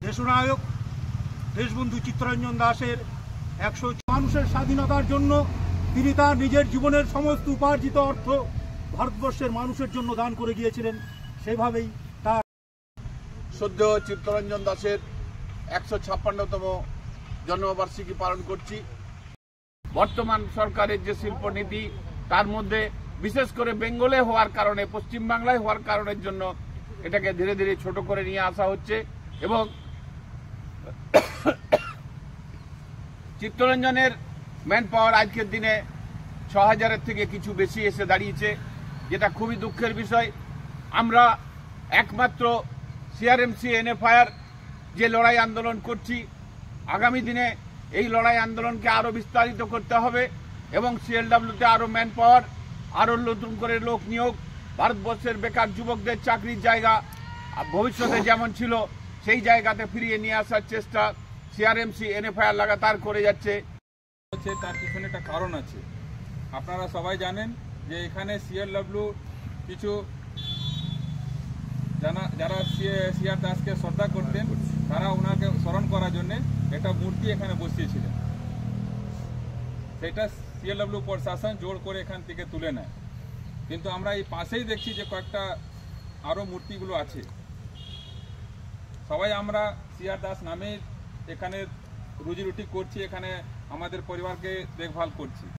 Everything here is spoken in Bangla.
দেশনায়ক দেশবন্ধু চিত্তরঞ্জন দাসের 100 মানুষের স্বাধীনতার জন্য তিনি তার নিজের জীবনের সমস্ত উপার্জিত অর্থ ভারতবর্ষের মানুষের জন্য দান করে গিয়েছিলেন। সেভাবেই তার শ্রদ্ধেয় চিত্তরঞ্জন দাসের 156তম জন্মবার্ষিকী পালন করছি। বর্তমান সরকারের যে শিল্পনীতি তার মধ্যে বিশেষ করে বেঙ্গলে হওয়ার কারণে, পশ্চিমবাংলায় হওয়ার কারণের জন্য এটাকে ধীরে ধীরে ছোট করে নিয়ে আসা হচ্ছে এবং চিত্তরঞ্জনের ম্যান পাওয়ার আজকের দিনে 6000-এর থেকে কিছু বেশি এসে দাঁড়িয়েছে, যেটা খুবই দুঃখের বিষয়। আমরা একমাত্র সিআরএমসি এনএফআইআর যে লড়াই আন্দোলন করছি, আগামী দিনে এই লড়াই আন্দোলনকে আরও বিস্তারিত করতে হবে এবং সিএলডব্লিউতে আরও ম্যান পাওয়ার, আরও নতুন করে লোক নিয়োগ, ভারতবর্ষের বেকার যুবকদের চাকরির জায়গা ভবিষ্যতে যেমন ছিল সেই জায়গাতে ফিরিয়ে নিয়ে আসার চেষ্টা সিআরএমসি এনএফআইআর লাগাতার করে যাচ্ছে। তার পিছনে একটা কারণ আছে। আপনারা সবাই জানেন যে এখানে সিএলডব্লিউ কিছু যারা সিআর দাসকে শ্রদ্ধা করতেন তারা ওনাকে স্মরণ করার জন্য একটা মূর্তি এখানে বসিয়েছিলেন। সেটা সিএলডব্লিউ প্রশাসন জোর করে এখান থেকে তুলে নেয়, কিন্তু আমরা এই পাশেই দেখছি যে কয়েকটা আরও মূর্তিগুলো আছে। সবাই আমরা সিআর দাস নামে এখানে রুজি রুটি করছি, এখানে আমাদের পরিবারকে দেখভাল করছি।